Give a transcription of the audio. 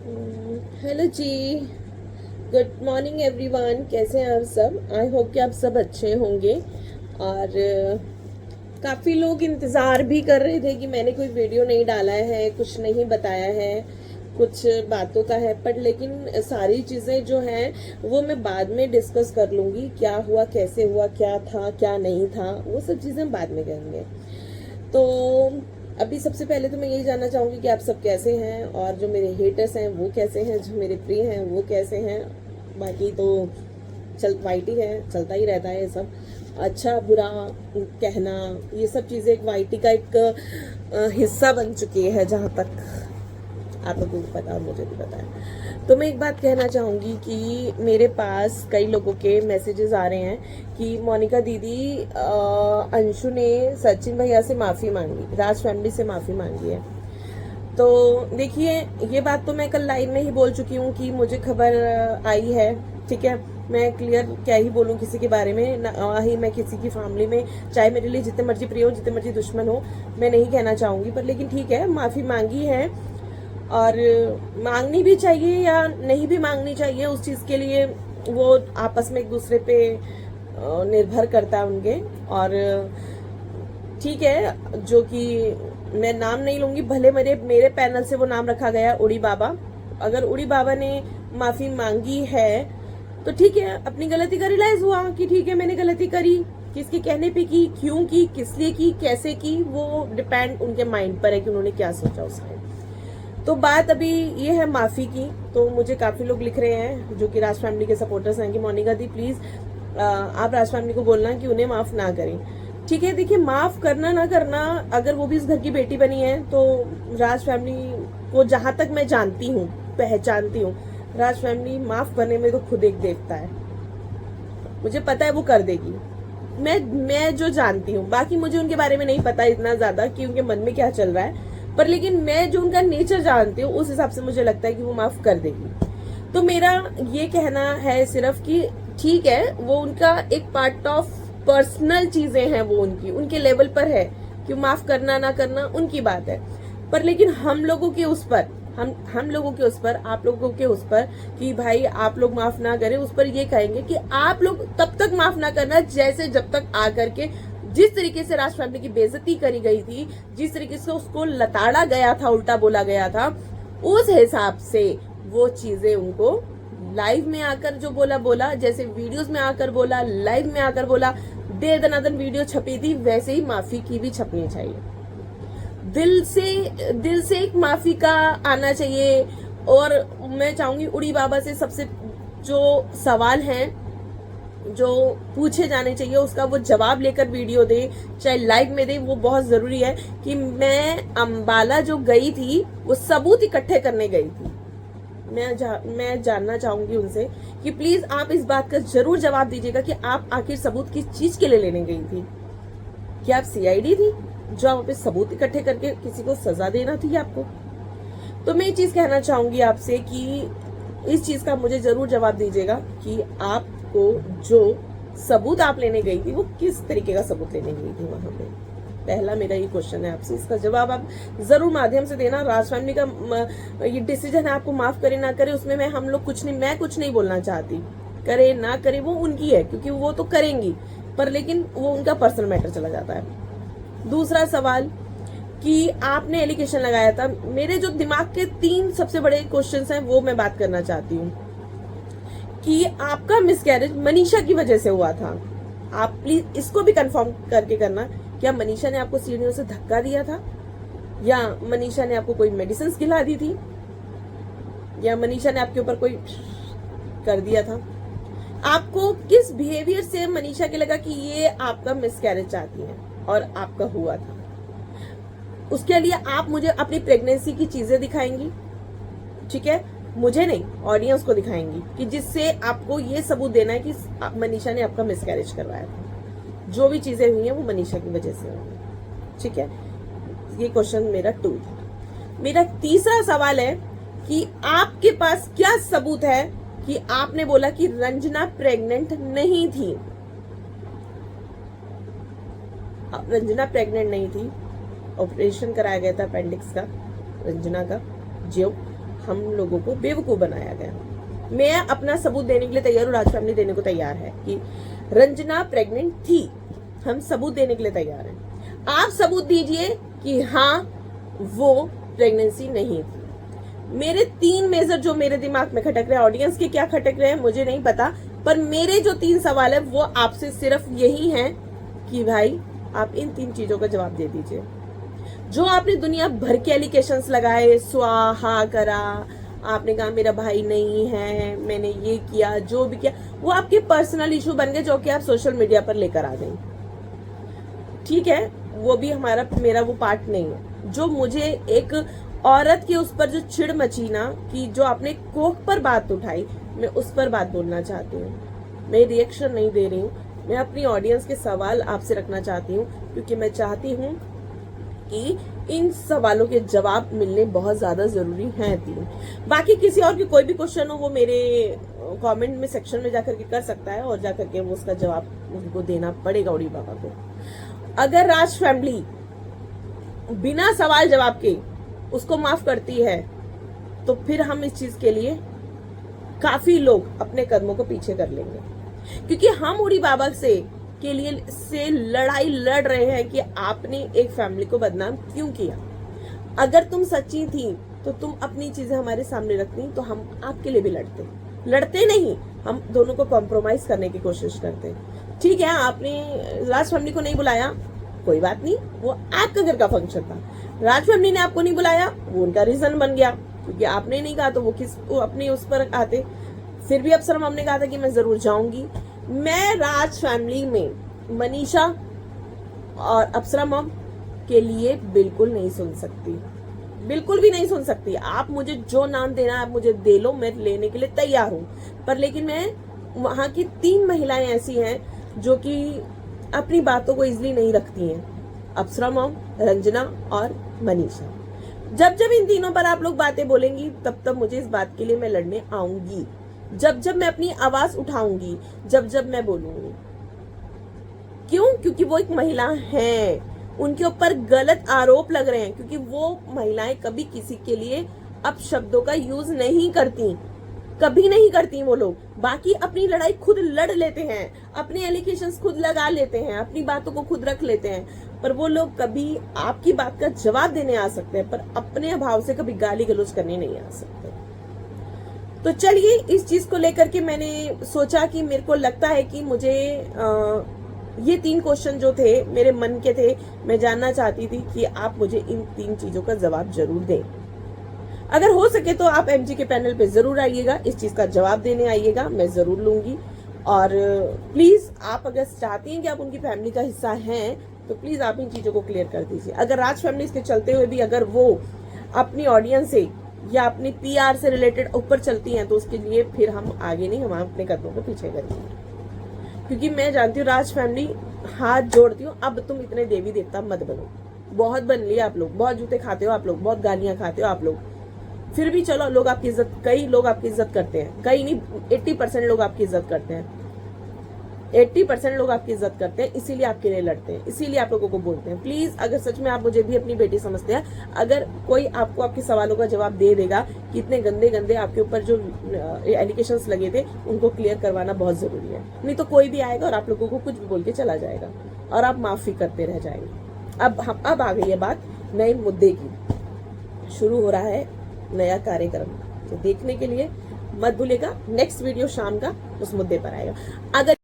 Hello जी। Good morning everyone, कैसे हैं आप सब? आई होप कि आप सब अच्छे होंगे। और काफ़ी लोग इंतज़ार भी कर रहे थे कि मैंने कोई वीडियो नहीं डाला है, कुछ नहीं बताया है, कुछ बातों का है। पर लेकिन सारी चीज़ें जो हैं वो मैं बाद में डिस्कस कर लूँगी। क्या हुआ, कैसे हुआ, क्या था, क्या नहीं था, वो सब चीज़ें हम बाद में करेंगे। तो अभी सबसे पहले तो मैं यही जानना चाहूँगी कि आप सब कैसे हैं, और जो मेरे हेटर्स हैं वो कैसे हैं, जो मेरे प्रिय हैं वो कैसे हैं। बाकी तो वाइटी है, चलता ही रहता है ये सब। अच्छा बुरा कहना, ये सब चीज़ें एक वाइटी का एक हिस्सा बन चुकी है, जहाँ तक आप लोगों को पता और मुझे भी पता है। तो मैं एक बात कहना चाहूँगी कि मेरे पास कई लोगों के मैसेजेस आ रहे हैं कि मोनिका दीदी, अंशु ने सचिन भैया से माफ़ी मांगी, राज फैमिली से माफ़ी मांगी है। तो देखिए, ये बात तो मैं कल लाइव में ही बोल चुकी हूँ कि मुझे खबर आई है। ठीक है, मैं क्लियर क्या ही बोलूँ किसी के बारे में, ना ही मैं किसी की फैमिली में, चाहे मेरे लिए जितने मर्जी प्रिय हो, जितने मर्जी दुश्मन हो, मैं नहीं कहना चाहूँगी। पर लेकिन ठीक है, माफ़ी मांगी है, और मांगनी भी चाहिए या नहीं भी मांगनी चाहिए, उस चीज़ के लिए वो आपस में एक दूसरे पे निर्भर करता है उनके। और ठीक है, जो कि मैं नाम नहीं लूंगी, भले मेरे मेरे पैनल से वो नाम रखा गया उड़ी बाबा। अगर उड़ी बाबा ने माफ़ी मांगी है तो ठीक है, अपनी गलती का रियलाइज हुआ कि ठीक है मैंने गलती करी। किसके कहने पे की, क्यों की, किस लिए की, कैसे की, वो डिपेंड उनके माइंड पर है कि उन्होंने क्या सोचा उस टाइम। तो बात अभी ये है माफ़ी की। तो मुझे काफ़ी लोग लिख रहे हैं जो कि राज फैमिली के सपोर्टर्स हैं कि मोनिका दी प्लीज़ आप राज फैमिली को बोलना कि उन्हें माफ़ ना करें। ठीक है, देखिए, माफ़ करना ना करना, अगर वो भी इस घर की बेटी बनी है तो राज फैमिली को जहाँ तक मैं जानती हूँ, पहचानती हूँ, राज फैमिली माफ़ करने में तो खुद एक देवता है। मुझे पता है वो कर देगी। मैं जो जानती हूँ, बाकी मुझे उनके बारे में नहीं पता इतना ज्यादा कि उनके मन में क्या चल रहा है, पर लेकिन मैं जो उनका नेचर जानती हूँ उस हिसाब से मुझे लगता है कि वो माफ कर देगी। तो मेरा ये कहना है सिर्फ कि ठीक है, वो उनका एक पार्ट ऑफ पर्सनल चीजें हैं, वो उनकी उनके लेवल पर है कि माफ करना ना करना उनकी बात है। पर लेकिन हम लोगों के उस पर, हम लोगों के उस पर, आप लोगों के उस पर कि भाई आप लोग माफ ना करें, उस पर ये कहेंगे कि आप लोग तब तक माफ ना करना जैसे जब तक आकर के जिस तरीके से राज फैमिली की बेइज्जती करी गई थी, जिस तरीके से उसको लताड़ा गया था, उल्टा बोला गया था, उस हिसाब से वो चीजें उनको लाइव में आकर जो बोला बोला, जैसे वीडियोस में आकर बोला, लाइव में आकर बोला, दे दनादन वीडियो छपी थी, वैसे ही माफी की भी छपनी चाहिए। दिल से एक माफी का आना चाहिए। और मैं चाहूंगी उड़ी बाबा से सबसे जो सवाल हैं जो पूछे जाने चाहिए उसका वो जवाब लेकर वीडियो दे, चाहे लाइव में दे, वो बहुत जरूरी है। कि मैं अंबाला जो गई थी वो सबूत इकट्ठे करने गई थी। मैं जानना चाहूंगी उनसे कि प्लीज आप इस बात का जरूर जवाब दीजिएगा कि आप आखिर सबूत किस चीज के लिए लेने गई थी। क्या आप सीआईडी थी जो आप पे सबूत इकट्ठे करके किसी को सजा देना थी आपको? तो मैं ये चीज कहना चाहूंगी आपसे कि इस चीज का मुझे जरूर जवाब दीजिएगा कि आपको जो सबूत आप लेने गई थी वो किस तरीके का सबूत लेने गई थी वहां पे। पहला मेरा ये क्वेश्चन है आपसे, इसका जवाब आप जरूर माध्यम से देना। राज फैमिली का ये डिसीजन है, आपको माफ करे ना करे उसमें हम लोग कुछ नहीं, मैं कुछ नहीं बोलना चाहती। करे ना करे वो उनकी है, क्योंकि वो तो करेंगी, पर लेकिन वो उनका पर्सनल मैटर चला जाता है। दूसरा सवाल कि आपने एलिगेशन लगाया था, मेरे जो दिमाग के 3 सबसे बड़े क्वेश्चंस हैं वो मैं बात करना चाहती हूँ कि आपका मिसकैरेज मनीषा की वजह से हुआ था। आप प्लीज इसको भी कंफर्म करके करना, क्या मनीषा ने आपको सीढ़ियों से धक्का दिया था, या मनीषा ने आपको कोई मेडिसिन खिला दी थी, या मनीषा ने आपके ऊपर कोई कर दिया था? आपको किस बिहेवियर से मनीषा के लगा कि ये आपका मिसकैरेज चाहती है और आपका हुआ था? उसके लिए आप मुझे अपनी प्रेगनेंसी की चीजें दिखाएंगी, ठीक है, मुझे नहीं, ऑडियंस को दिखाएंगी, कि जिससे आपको ये सबूत देना है कि मनीषा ने आपका मिसकैरेज करवाया था। जो भी चीजें हुई हैं वो मनीषा की वजह से हुई, ठीक है। ये क्वेश्चन मेरा 2 था। मेरा तीसरा सवाल है कि आपके पास क्या सबूत है कि आपने बोला कि रंजना प्रेग्नेंट नहीं थी? रंजना प्रेग्नेंट नहीं थी, ऑपरेशन कराया गया था अपेंडिक्स का रंजना का, जो हम लोगों को बेवकूफ बनाया गया। मैं अपना सबूत देने के लिए तैयार हूँ, राज फैमिली देने को तैयार है कि रंजना प्रेग्नेंट थी। हम सबूत देने के लिए तैयार हैं। आप सबूत दीजिए कि हाँ वो प्रेगनेंसी नहीं थी। मेरे 3 मेजर जो मेरे दिमाग में खटक रहे हैं, ऑडियंस के क्या खटक रहे हैं मुझे नहीं पता, पर मेरे जो 3 सवाल है वो आपसे सिर्फ यही हैं कि भाई आप इन 3 चीजों का जवाब दे दीजिए। जो आपने दुनिया भर के एलिगेशंस लगाए, स्वाहा करा, आपने कहा मेरा भाई नहीं है, मैंने ये किया, जो भी किया, वो आपके पर्सनल इशू बन गए जो कि आप सोशल मीडिया पर लेकर आ गई। ठीक है, वो भी मेरा वो पार्ट नहीं है। जो मुझे एक औरत के उस पर जो चिढ़ मची ना, कि जो आपने कोख पर बात उठाई, मैं उस पर बात बोलना चाहती हूँ। मैं रिएक्शन नहीं दे रही हूँ, मैं अपनी ऑडियंस के सवाल आपसे रखना चाहती हूँ, क्योंकि मैं चाहती हूँ कि इन सवालों के जवाब मिलने बहुत ज्यादा जरूरी हैं। 3 बाकी किसी और की कोई भी क्वेश्चन हो वो मेरे कमेंट में सेक्शन में जाकर के कर सकता है, और जाकर के वो उसका जवाब उनको देना पड़ेगा उड़ी बाबा को। अगर राज फैमिली बिना सवाल जवाब के उसको माफ करती है तो फिर हम इस चीज के लिए काफी लोग अपने कदमों को पीछे कर लेंगे, क्योंकि हम उड़ी बाबा के लिए लड़ाई लड़ रहे हैं कि आपने एक फैमिली को बदनाम क्यों किया। अगर तुम सच्ची थी तो तुम अपनी चीजें हमारे सामने रखती तो हम आपके लिए भी लड़ते नहीं, हम दोनों को कॉम्प्रोमाइज करने की कोशिश करते। ठीक है, आपने राज फैमिली को नहीं बुलाया, कोई बात नहीं, वो आपका घर का फंक्शन था। राज फैमिली ने आपको नहीं बुलाया, वो उनका रीजन बन गया, क्योंकि आपने नहीं कहा तो वो अपने उस पर आते। फिर भी अप्सरा मॉम ने कहा था कि मैं जरूर जाऊंगी। मैं राज फैमिली में मनीषा और अप्सरा मॉम के लिए बिल्कुल नहीं सुन सकती, बिल्कुल भी नहीं सुन सकती। आप मुझे जो नाम देना है आप मुझे दे लो, मैं लेने के लिए तैयार हूं। पर लेकिन मैं वहां की 3 महिलाएं ऐसी हैं जो कि अपनी बातों को इजीली नहीं रखती हैं, अप्सरा मॉम, रंजना और मनीषा। जब जब इन तीनों पर आप लोग बातें बोलेंगी तब तब मुझे इस बात के लिए मैं लड़ने आऊंगी, जब जब मैं अपनी आवाज उठाऊंगी, जब जब मैं बोलूंगी। क्यों? क्योंकि वो एक महिला है, उनके ऊपर गलत आरोप लग रहे हैं, क्योंकि वो महिलाएं कभी किसी के लिए अपशब्दों का यूज नहीं करती, कभी नहीं करती वो लोग। बाकी अपनी लड़ाई खुद लड़ लेते हैं, अपने एलिगेशंस खुद लगा लेते हैं, अपनी बातों को खुद रख लेते हैं, पर वो लोग कभी आपकी बात का जवाब देने आ सकते हैं, पर अपने भाव से कभी गाली गलौज करने नहीं आ सकते। तो चलिए, इस चीज को लेकर के मैंने सोचा कि मेरे को लगता है कि मुझे ये 3 क्वेश्चन जो थे मेरे मन के थे, मैं जानना चाहती थी कि आप मुझे इन 3 चीजों का जवाब जरूर दें। अगर हो सके तो आप एमजी के पैनल पे जरूर आइएगा, इस चीज का जवाब देने आइएगा, मैं जरूर लूंगी। और प्लीज आप अगर चाहती हैं कि आप उनकी फैमिली का हिस्सा हैं तो प्लीज आप इन चीजों को क्लियर कर दीजिए। अगर राज फैमिली के चलते हुए भी अगर वो अपनी ऑडियंस से या अपनी पीआर से रिलेटेड ऊपर चलती हैं तो उसके लिए फिर हम आगे नहीं, हम अपने कदमों को पीछे करेंगे, क्योंकि मैं जानती हूँ राज फैमिली, हाथ जोड़ती हूँ, अब तुम इतने देवी देवता मत बनो। बहुत बन लिया आप लोग, बहुत जूते खाते हो आप लोग, बहुत गालियां खाते हो आप लोग, फिर भी चलो लोग आपकी इज्जत, कई लोग आपकी इज्जत करते हैं, कई नहीं 80% लोग आपकी इज्जत करते हैं, 80% लोग आपकी इज्जत करते हैं, इसीलिए आपके लिए लड़ते हैं, इसीलिए आप लोगों को बोलते हैं। प्लीज अगर सच में आप मुझे भी अपनी बेटी समझते हैं, अगर कोई आपको आपके सवालों का जवाब दे देगा कि इतने गंदे गंदे आपके ऊपर जो एलिगेशंस लगे थे उनको क्लियर करवाना बहुत जरूरी है, नहीं तो कोई भी आएगा और आप लोगों को कुछ भी बोल के चला जाएगा और आप माफी करते रह जाएंगे। अब आ गई है बात नए मुद्दे की, शुरू हो रहा है नया कार्यक्रम, तो देखने के लिए मत भूलिएगा। नेक्स्ट वीडियो शाम का उस मुद्दे पर आएगा। अगर